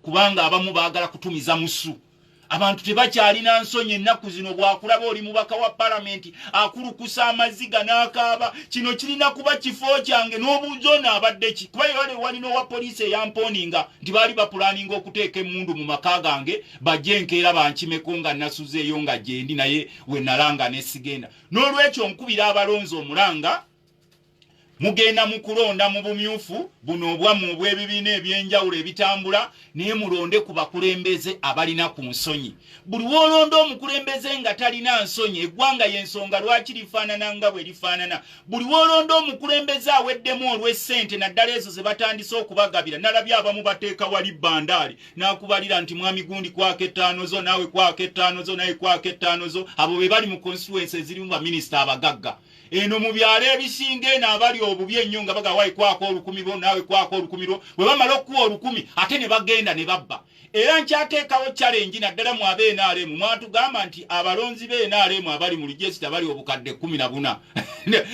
kubanga abamu baagala kutumiza musu abantu tebakyalina nsonyi ennaku zino bwakulaba oli mubaka wa palamenti akulukusa amaziga n'akaaba kino kirina kuba kifo kyange n'obuuzo n'abadde ki kuba yole walina owa poliisi eyamponinga nti baali bapulaninga okuteeka emmundu mu maka gange bajje enkeera bankimeko nga nasuzeeyo nga gyendi naye we nalanga nesigenda n'olwekyo nkubira abalonzi omulanga mugenda mu kulonda mu bumyufu buno obwamu obw'ebibiina ebyenjawulo ebitambula naye mulonde ku bakulembeze abalina ku nsonyi buli w'olonda omukulembeze nga talina nsonyi eggwanga y'ensonga lwaki lifaanana nga bwe lifaanana buli w'olonda omukulembeze aweddemu olw'essente naddala ezo ze batandise okubagabira nalabye abamu bateeka wali bandaali n'akubalira nti mwami gundi kwaka ettaano zo naawe kwaka ettaano zo naye kwaka ettaano zo abo be bali mu constituency ezirimu baminisita abagagga eno mu byalo ebisinga eno abali obubi ennyo nga bagawayi kwako 10,000 naawe kwako 10,000 bwe bamala okuwa 10,000 ate ne bagenda ne babba era nkyateekawo challenge naddala mu ab'NRM mwatugamba nti abalonzi b'NRM abali mu register bali obukadde 14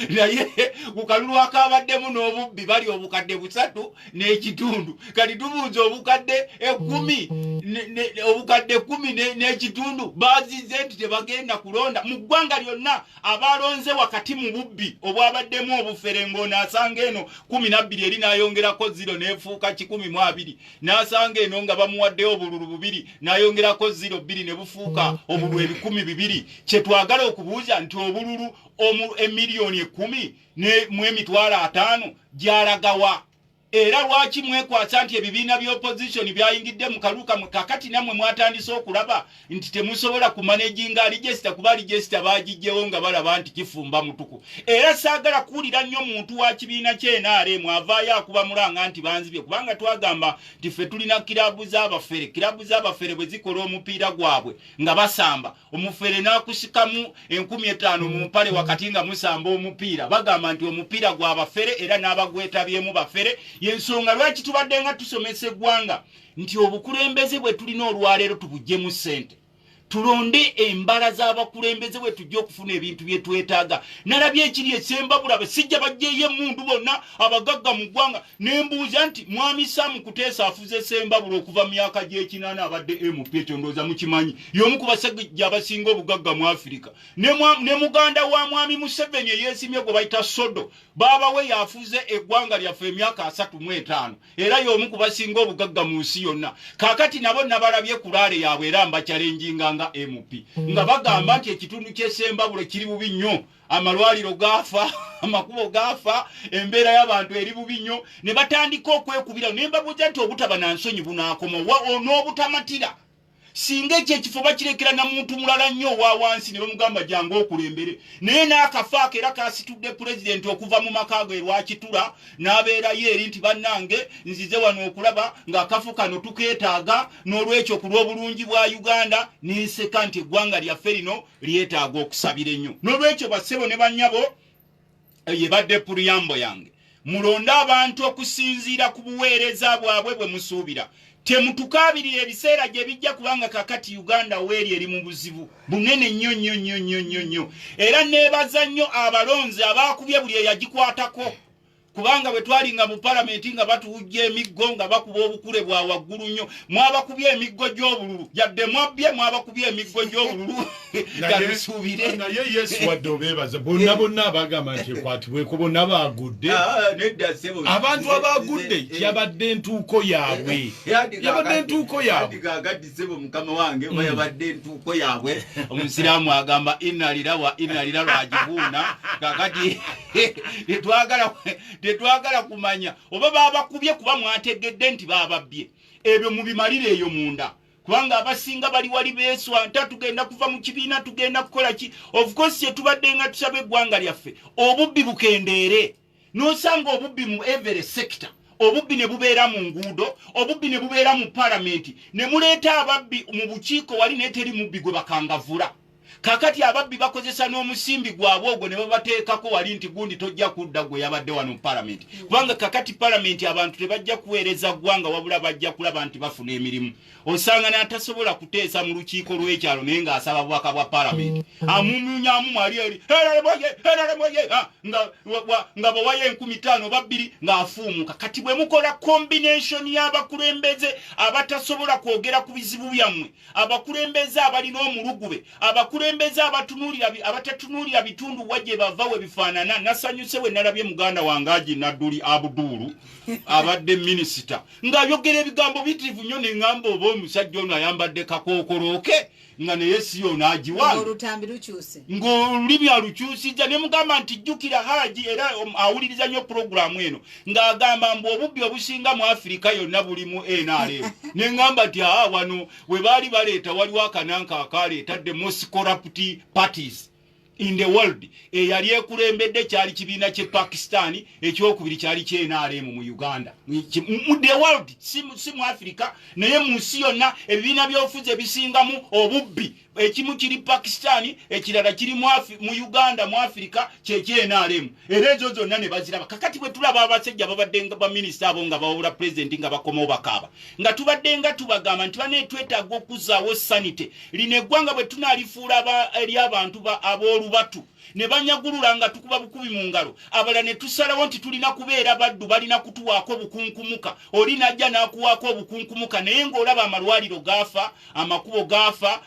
naye ku kalulu akabaddemu n'obubbi bali obukadde 3 n'ekitundu kati tubuuza obukadde 10 obukadde 10 n'ekitundu bazize nti tebagenda kulonda mu ggwanga lyonna abalonze wakati mu bubbi obwabaddemu obufere ng'onaasanga eno 12 eri n'ayongerako 0 n'efuuka 12 n'asanga eno nga bamuwaddeyo obululu 2 n'ayongerako 0 ne bufuuka obululu 10,200 kye twagala okubuuza nti obululu emiliyoni 10 ne mu emitwalo 5 gyalagawa era lwaki mwekwasa nti ebibiina by'opposition byayingidde mu kaluka kakati namwe mwatandise okulaba nti temusobola kumanaginga register kuba register baagijjewo nga balaba nti kifumba mutuku era saagala kuwulira nnyo muntu wa kibiina ky'NRM avaayo akuba mulanga nti banzibye kubanga twagamba nti ffe tulina kirabu z'abafere bwe zikola omupiira gwabwe nga basamba omufere n'akusikamu 15,000 mu mpale wakati nga musamba omupiira bagamba nti omupiira gw'abafere era n'abagwetabyemu bafere yensonga lwaki tubadde nga tusomesa eggwanga nti obukulembeze bwe tulina olwaleero tubuggyemu ssente tulonde embala z'abakulembeze bwe tujja okufuna ebintu bye twetaaga nalabye ekiri esembabulabe sijja bajjeeyo emmundu bonna abagagga mu ggwanga nembuuza nti mwami Sam Kuteesa afuze sembabula okuva mu myaka gy'ekinaana abadde MP ekyo ndowooza mukimanyi y'omu ku basajja abasinga obugagga mu Afirika ne muganda wa mwami Museveni eyeesimye gwe bayita Sodo baabawe yafuze eggwanga lyaffe emyaka 35 era y'omu ku basinga obugagga mu nsi yonna kaakati nabo nabalabye ku laale yaabwe era mbakyalenjinga nga MP nga bagamba nti ekitundu ky'esembabule kiri bubi nnyo amalwaliro gafa amakubo gafa embeera y'abantu eri bubi nnyo ne batandika okwekubira ne mbabuuza nti obutaba na nsonyi bunaakoma n'obutamatira singa ekifo bakirekera na muntu mulala nnyo wa wansi ne bamugamba jangu okulembere naye n'akafaako era kasitudde pulezidenti okuva mu maka ge lwakitula n'abeerayo eri nti bannange nzize wano okulaba ng'akafo kano tukeetaaga n'olwekyo ku lw'obulungi bwa Uganda n'enseka nti eggwanga lyaffe lino lyetaaga okusabira ennyo n'olwekyo bassebo ne bannyabo yebadde puliyambo yange mulonde abantu okusinziira ku buweereza bwabwe bwe musuubira temutukabirira ebiseera gye bijja kubanga kakati Uganda weeri eri mu buzibu bunene nnyo era neebaza nnyo abalonzi abaakubye buli eyagikwatako kubanga bwe twalinga mu palamenti nga batuwujja emiggo nga bakuba obukule bwa waggulu nnyo mwabakubye emiggo gy'obululu yadde mwabbye mwabakubye emiggo gy'obululu galusuubire naye Yesu wadde obeebaza bonna abagamba nti ekwatibweko bonna baagudde abantu abaagudde yabadde entuuko yaabwe kakati sebo mukama wange yabadde entuuko yaabwe omusiraamu agamba innalira wa innalira lwajibuuna kakati tetwagala kumanya oba babakubye kuba mwategedde nti bababbye ebyo mubimalire eyo munda kubanga abasinga bali wali beeswa nta tugenda kuva mu kibiina tugenda kukola ki of course yetubadde nga tusaba eggwanga lyaffe obubbi bukendeere n'osanga obubbi mu every sector obubbi ne bubeera mu nguudo obubbi ne bubeera mu palamenti ne muleeta ababbi mu bukiiko wali neteri mubbi gwe bakangavula kakati ababbi bakozesa n'omusimbi gwabwe ogwo ne babateekako wali nti gundi tojja kudda gwe yabadde wano mu parliament kubanga kakati parliament abantu tebajja kuweereza ggwanga wabula bajja kulaba nti bafuna emirimu osanga n'atasobola kuteesa mu lukiiko lw'ekyalo naye ng'asaba bubaka bwa parliament amumunyaamu mwali eri nga bawayo 15,000 babbiri ng'afuumuka kati bwe mukola combination y'abakulembeze abatasobola kwogera ku bizibu byammwe abakulembeze abalina omulugube abakulembeze abatatunulira bitundu wajje bava we bifaanana nasanyuse we nalabye muganda wange Nadduli Abdulu abadde minisita ng'ayogera ebigambo bitirivu nnyo ne ŋŋamba oba omusajja ono ayambadde kakookoloke nga naye si yo n'agiwanga ng'olulimi alukyusizza ne mugamba nti jjukira Haji era awuliriza nnyo puroguramu eno ng'agamba mbu obubbi obusinga mu Afirika yonna buli mu NRM ne ŋŋamba nti wano we baali baleeta waliwo akananka akaleeta the most corrupt parties in the world yali ekulembedde kyali kibiina kye Pakistan ekyokubiri kyali kye NRM mu Uganda mu the world si mu Africa naye mu nsi yonna ebibiina by'obufuzi ebisingamu obubbi ekimu kiri Pakistan ekirala kiri mu Uganda mu Africa kye NRM era ezo zonna ne baziraba kakati bwe tulaba abasajja babadde nga ba minister abo nga bawula president nga bakomawo bakaaba nga tubadde nga tubagamba nti bane twetaaga okuzaawo sanite lino eggwanga bwe tunalifuula eri abantu ab'olubatu ne banyagulula nga tukuba bukubi mu ngalo abala ne tusalawo nti tulina kubeera baddu balina kutuwaako obukunkumuka oli najja n'akuwaako obukunkumuka naye ng'olaba amalwaliro gaafa amakubo gaafa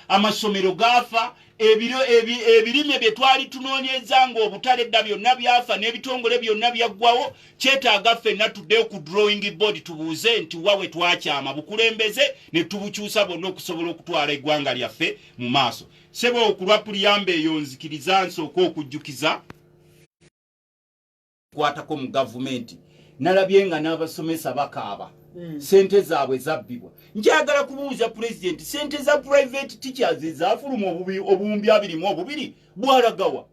amasomero gaafa ebirime bye twali tunoonyeza ng'obutale dda byonna byafa n'ebitongole byonna byaggwawo kyetaaga ffenna tuddeyo ku drawing board tubuuze nti wawe twakyama bukulembeze ne tubukyusa bonna okusobola okutwala eggwanga lyaffe mu maaso sebo okulwa puliyamba eyo nzikiriza nsooka okujjukiza kwatako mu gavumenti nalabye nga n'abasomesa bakaaba sente zaabwe zabbibwa njagala kubuuza president sente za private teachers ezafuluma obuwumbi 22 bwalagawa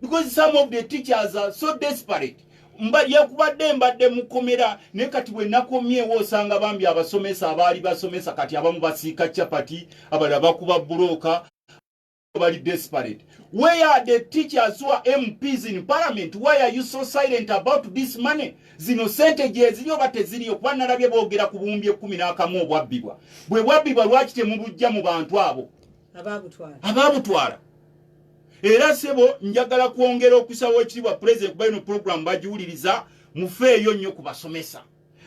because some of the teachers are so desperate mbadde mukomera ne kati bwe nakomyewo osanga bambi abasomesa abaali basomesa kati abamu basiika chapati abalala bakuba buloka bali desperate. Where are the teachers who are MPs in parliament? Why are you so silent about this money? Zino sente jezilio batezilio kwa narabye boogera ku buwumbi 11 obwabbibwa. Bwe bwabbibwa lwaki temubujja mu bantu abo? Ababutwala. Era sebo njagala kwongera okusaba ekiribwa president kubaino program bajiwuliriza mufeeyo nnyo kubasomesa.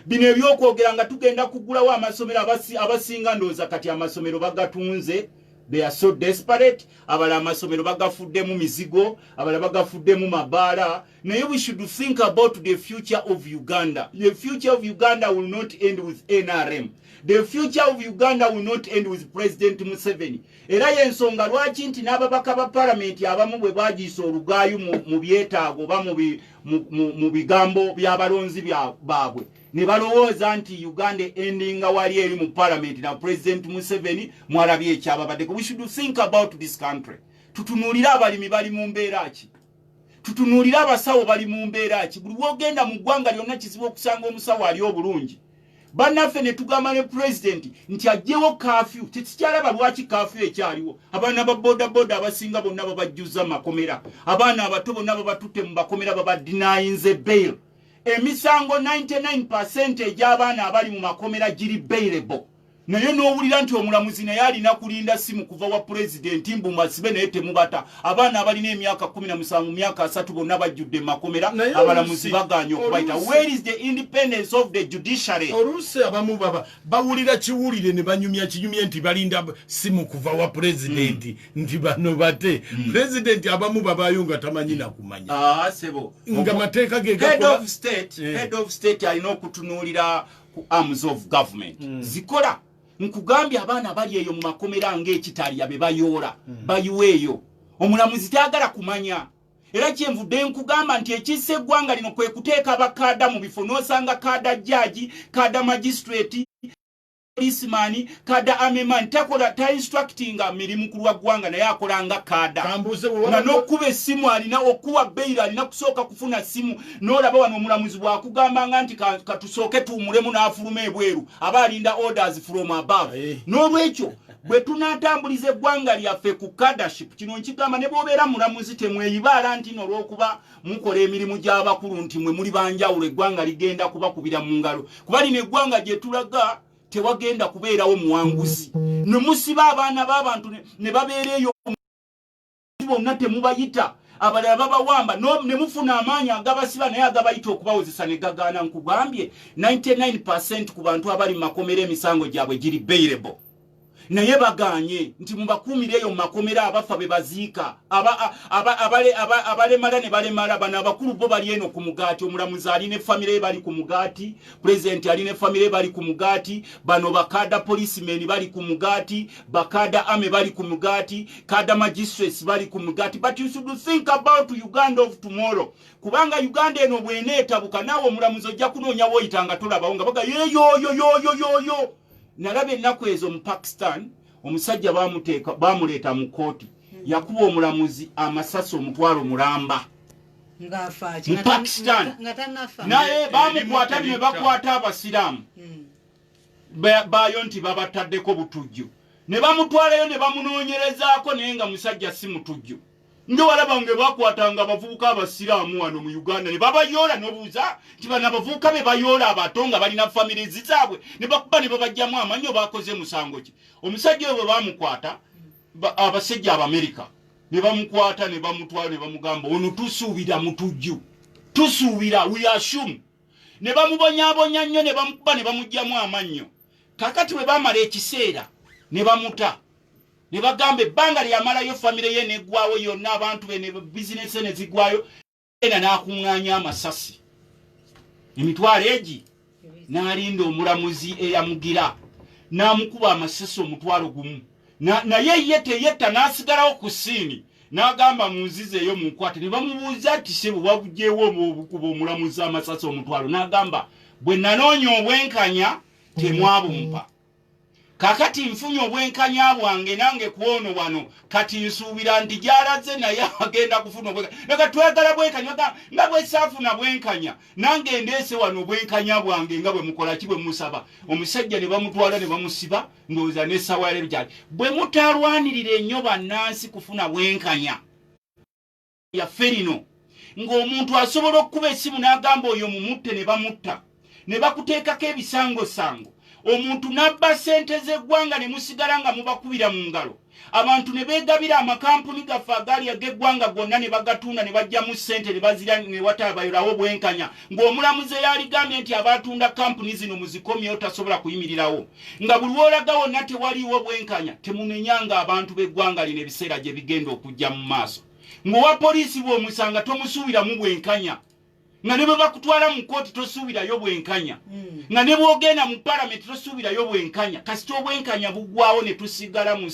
Bino ebyokwogera nga tugenda kugulawo amasomero abasinga ndooza kati amasomero bagatunze. They are so desperate. Abala amasomero bagafuddemu mizigo, abala bagafuddemu mabaala. Naye we should think about the future of Uganda. The future of Uganda will not end with NRM. The future of Uganda will not end with President Museveni. Era yensonga lwaki nti n'ababaka ba parliament abamu bwe bagiisa olugaayu mu byetaago oba mu bigambo by'abalonzi baabwe ne balowooza nti Uganda endinga wali eri mu parliament na President Museveni mwalabye ekyababadde. We should think about this country. Tutunuulira abalimi bali mu mbeera ki? Tutunuulira abasawo bali mu mbeera ki? Buli wogenda mu ggwanga lyonna kizibu okusanga omusawo ali obulungi. Bannaffe ne tugamba ne president nti ajjewo kafyu. Tekikyalaba lwaki kafyu ekyaliwo. Abaana ba boda abasinga bonna babajjuza makomera. Abaana abato bonna babatutte mu bakomera babadinayinze bail. Emisango 99% egy'abaana abali mu makomera giri bailable. Naye n'owulira nti omulamuzi naye alina kulinda simu kuva wa president mbu masibe naye temubata. Abaana abalina emyaka 17 myaka 3 bonna bajjudde makomera abalamuzi baganye okubayita. Where is the independence of the judiciary? Oluse abamu bawulira kiwulire ne banyumya kinyumye nti balinda simu kuva wa president nti bano bate. President abamu babayo nga tamanyi na kumanya. Sebo. Nga mateeka ge head of state alina okutunuulira ku arms of government. Zikola. Nkugambye abaana bali eyo mu makomera ng'ekitali abe bayoola bayiweeyo omulamuzi taagala kumanya era kyenvudde nkugamba nti ekisse eggwanga lino kwe kuteeka abakaada mu bifo n'osanga kaada judge kaada magistrate policeman kaada ameman takola ta instructing mirimu ku lwa ggwanga naye akola nga kaada nga n'okuba essimu alina okuwa bail alina kusooka kufuna simu n'olaba wano omulamuzi bw'akugamba nga nti katusooke tuwumulemu n'afuluma ebweru aba alinda orders from above n'olwekyo bwe tunatambuliza eggwanga lyaffe ku leadership kino nkigamba ne bw'obeera mulamuzi temweyibaala nti n'olw'okuba mukola emirimu gy'abakulu nti mwe muli banjawulo eggwanga ligenda kubakubira mu ngalo kuba lino eggwanga gye tulaga tewagenda kubeerawo muwanguzi ne musiba abaana b'abantu ne babeera eyo bonna temubayita abalala babawamba ne mufuna amaanyi agabasiba naye agabayita okubawozesa ne gagaana nkugambye 99% ku bantu abali mu makomera emisango gyabwe giri bailable naye baganye nti mubakuumireeyo mu makomera abafa be baziika abalemala ne balemala bano abakulu bo bali eno ku mugaati omulamuzi ali ne famire ye bali ku mugaati pulezidenti ali ne famire ye bali ku mugaati bano bakaada policemen bali ku mugaati bakaada ame bali ku mugaati kaada magistrates bali ku mugaati but you should think about Uganda of tomorrow kubanga Uganda eno bw'eneetabuka naawe omulamuzi ojja kunoonya woyitanga tolabawo nga baga yoyoyoyoyoyo nalabe ennaku ezo mu Pakistan omusajja bamuleeta mu kooti yakuba omulamuzi amasasi omutwalo mulamba mu Pakistan naye bamukwata ne bakwata abasiraamu bayo nti babataddeko butujju ne bamutwalayo ne bamunoonyerezaako naye nga musajja si mutujju ndo walaba nge bakwatanga abavubuka abasiraamu wano mu Uganda ne babayoola n'obuuza nti bano abavubuka be bayoola abato nga balina famirizi zaabwe ne bakuba ne babajjamu amanyo bakoze musango ki omusajja oyo bamukwata abasajja Abamerika ne bamukwata ne bamutwala ne bamugamba ono tusuubira mutujju tusuubira we assume ne bamubonyaabonya nnyo ne bamukuba ne bamugjamu amanyo kakati bwe bamala ekiseera ne bamuta ne bagamba ebbanga lyamalayo famire ye neggwawo yonna abantu be ne bizinesi ne zigwayo ena n'akuŋŋaanya amasasi emitwalo egi n'alinda omulamuzi eyamugira n'amukuba amasasi omutwalo gumu naye ye teyetta n'asigalawo ku siini n'agamba munzizeeyo munkwate ne bamubuuza ati sebo wabugyewo obukuba omulamuzi amasasi omutwalo n'agamba bwe nanoonya obwenkanya temwabumpa kakati nfunye obwenkanya bwange nange kuono wano kati nsuubira nti gyalaze naye agenda kufuna obwenkanya leka twegala bwenkanya nga bwe saafuna bwenkanya nange ndeese wano obwenkanya bwange nga bwe mukola ki bwe musaba omusajja ne bamutwala ne bamusiba ndowooza n'essawa yaleero gyali bwe mutalwanirira ennyo bannansi kufuna bwenkanya yaffe lino ng'omuntu asobola okukuba essimu n'agamba oyo mumutte ne bamutta ne bakuteekako ebisangosango omuntu nabba sente z'eggwanga ne musigala nga mubakubira mu ngalo abantu ne beegabira amakampuni gaffe agali ag'eggwanga gonna ne bagatunda ne bajjamu sente ne bazira ne watabayolawo bwenkanya ng'omulamuzi eyaligambye nti abatunda kampuni zino muzikomyewo tasobola kuyimirirawo nga buli wolaga wonna tewaliiwo bwenkanya temunenyanga abantu b'eggwanga lino ebiseera gye bigenda okujja mu maaso ng'owa poliisi bw'omusanga tomusuubiramu bwenkanya nga ne bwe bakutwala mu kooti tosuubirayo bwenkanya nga ne bw'ogenda mu palamenti tosuubirayo bwenkanya kasita obwenkanya bugwawo ne tusigala mu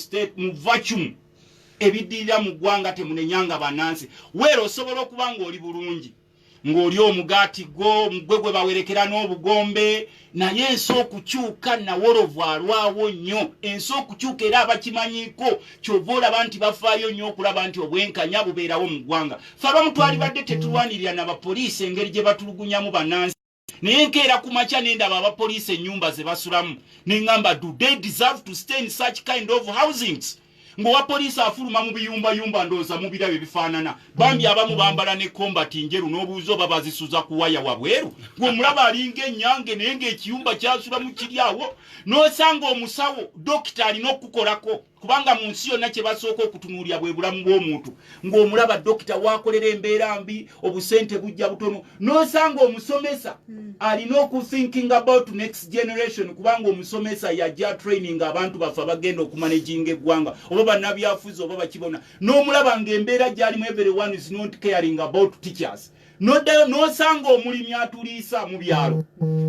vacuum ebiddirira mu ggwanga temunenyanga bannansi weera osobola okuba ng'oli bulungi ng'oli omugaati gwe bawerekera n'obugombe naye ensi okukyuka nawolovu alwawo nnyo ensi okukyuka era abakimanyiiko kyova olaba nti bafaayo nnyo okulaba nti obwenkanya bubeerawo mu ggwanga fe abamu twalibadde tetulwanirira n'abapoliisi engeri gye batulugunyamu bannansi naye nkeera ku makya nendaba abapoliisi ennyumba ze basulamu neŋŋamba do they deserve to stay in such kind of housings ng'owa poliisi afuluma mu biyumbayumba ndowooza mu birabo ebifaanana bambi abamu bambala ne kombati njeru n'obuuza oba bazisuza ku waya wabweru ng'omulaba alinga ennyange naye ng'ekiyumba kyasulamu kiri awo n'osanga omusawo dokita alina okukukolako kubanga mu nsi yonna kye basooka okutunuulira bwe bulamu bw'omuntu ng'omulaba dokita waakolera embeera mbi obusente bujja butono n'osanga omusomesa alina okuthinking about next generation kubanga omusomesa yajja training abantu baffe abagenda okumanaginga eggwanga oba bannabyafuzi oba bakibona n'omulaba ng'embeera gyalimu everyone is not caring about teachers n'osanga omulimi atuliisa mu byalo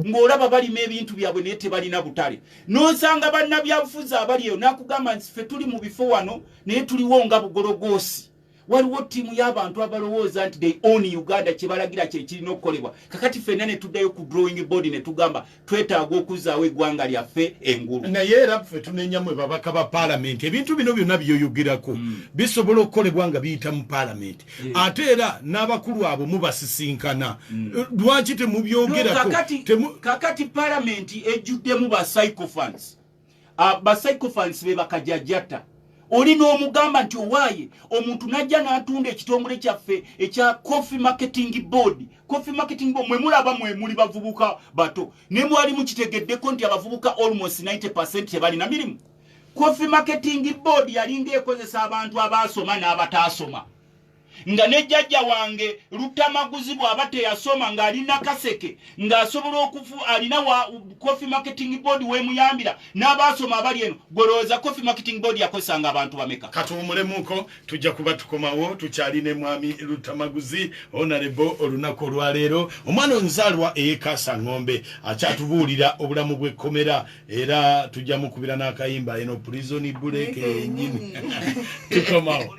ng'olaba balima ebintu byabwe naye tebalina butale n'osanga bannabyabufuzi abaliyo nakugamba nti ffe tuli mu bifo wano naye tuliwo nga bugologoosi waliwo ttiimu y'abantu abalowooza nti they own Uganda kye balagira kye kirina okukolebwa kakati ffenna ne tuddayo ku drawing board ne tugamba twetaaga okuzzaawo eggwanga lyaffe engulu naye era ffe tunenyamu babaka ba paalamenti ebintu bino byonna byoyogerako bisobola okukolebwa nga biyita mu paalamenti ate era n'abakulu abo mubasisinkana lwaki temubyogerako kakati paalamenti ejjuddemu ba psychophants basaikofans be bakajajata oli n'omugamba nti owaaye omuntu najja n'atunda ekitongole kyaffe ekya coffee marketing board mwe mulaba mwe muli bavubuka bato ne mwali mukitegeddeko nti abavubuka almost 90% tebalina mirimu. Coffee marketing board yalinga ekozesa abantu abaasoma n'abataasoma nga nejjajja wange Lutamaguzi bw'aba teyasoma ng'alina kaseke ng'asobola alina wa coffee marketing board wemuyambira n'abaasoma abali eno golowooza coffee marketing board yakozesanga abantu bameka. Katuwumulemuko tujja kuba tukomawo tukyalina mwami Lutamaguzi honorable olunaku olwaleero omwana onzaalwa eyekasa ng'ombe akyatubuulira obulamu bw'ekkomera era tujja mukubira n'akayimba eno prison break ennyini tukomawo.